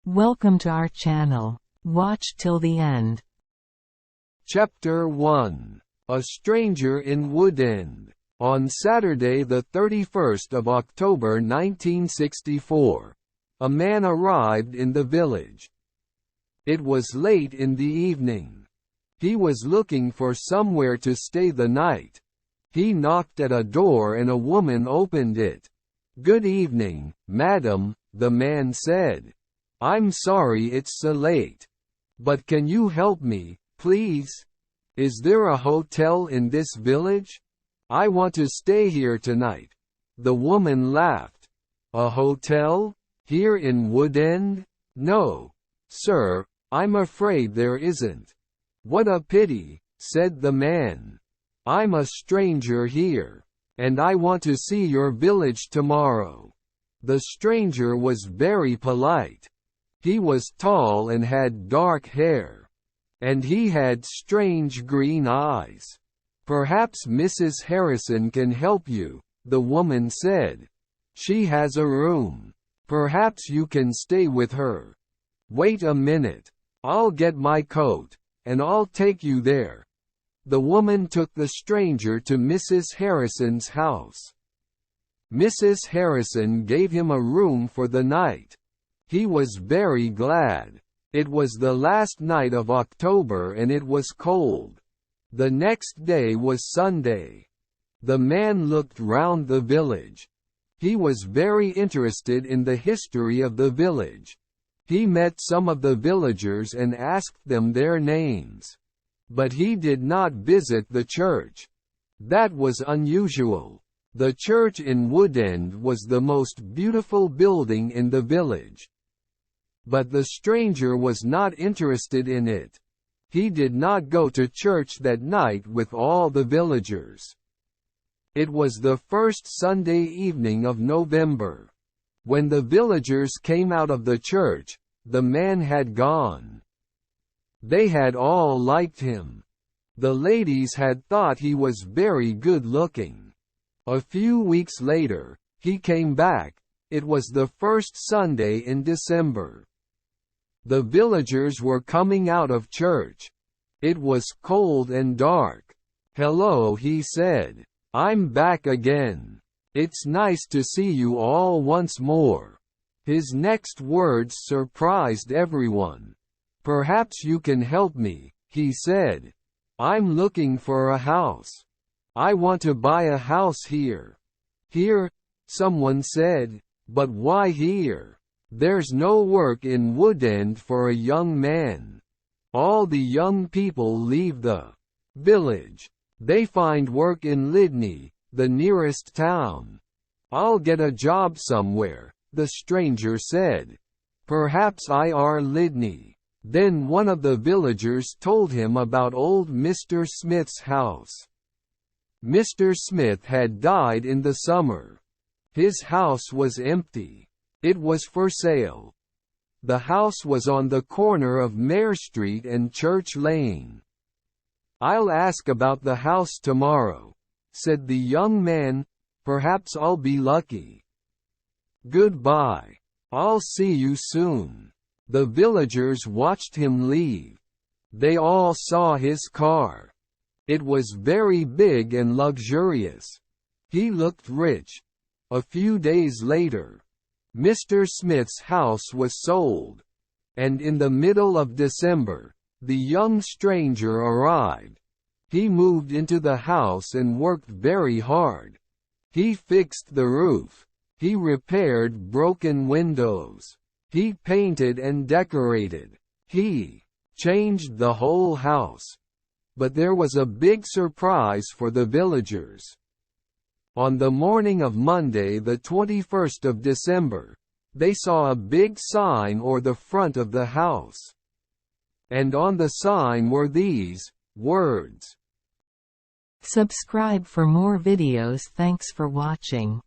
Welcome to our channel. Watch till the end. Chapter 1. A Stranger in Woodend. On Saturday the 31st of October 1964, a man arrived in the village. It was late in the evening. He was looking for somewhere to stay the night. He knocked at a door and a woman opened it. "Good evening, madam," the man said. "I'm sorry it's so late. But can you help me, please? Is there a hotel in this village? I want to stay here tonight." The woman laughed. "A hotel? Here in Woodend? No, sir, I'm afraid there isn't." "What a pity," said the man. "I'm a stranger here, and I want to see your village tomorrow." The stranger was very polite. He was tall and had dark hair. And he had strange green eyes. "Perhaps Mrs. Harrison can help you," the woman said. "She has a room. Perhaps you can stay with her." "Wait a minute. I'll get my coat, and I'll take you there." The woman took the stranger to Mrs. Harrison's house. Mrs. Harrison gave him a room for the night. He was very glad. It was the last night of October and it was cold. The next day was Sunday. The man looked round the village. He was very interested in the history of the village. He met some of the villagers and asked them their names. But he did not visit the church. That was unusual. The church in Woodend was the most beautiful building in the village. But the stranger was not interested in it. He did not go to church that night with all the villagers. It was the first Sunday evening of November. When the villagers came out of the church, the man had gone. They had all liked him. The ladies had thought he was very good-looking. A few weeks later, he came back. It was the first Sunday in December. The villagers were coming out of church. It was cold and dark. "Hello," he said. "I'm back again. It's nice to see you all once more." His next words surprised everyone. "Perhaps you can help me," he said. "I'm looking for a house. I want to buy a house here." "Here?" someone said. "But why here? There's no work in Woodend for a young man. All the young people leave the village. They find work in Lydney, the nearest town." "I'll get a job somewhere," the stranger said. "Perhaps Ir Lydney." Then one of the villagers told him about old Mr. Smith's house. Mr. Smith had died in the summer. His house was empty. It was for sale. The house was on the corner of Mare Street and Church Lane. "I'll ask about the house tomorrow," said the young man. "Perhaps I'll be lucky. Goodbye. I'll see you soon." The villagers watched him leave. They all saw his car. It was very big and luxurious. He looked rich. A few days later, Mr. Smith's house was sold. And in the middle of December, the young stranger arrived. He moved into the house and worked very hard. He fixed the roof. He repaired broken windows. He painted and decorated. He changed the whole house. But there was a big surprise for the villagers. On the morning of Monday the 21st of December, they saw a big sign over the front of the house. And on the sign were these words. Subscribe for more videos. Thanks for watching.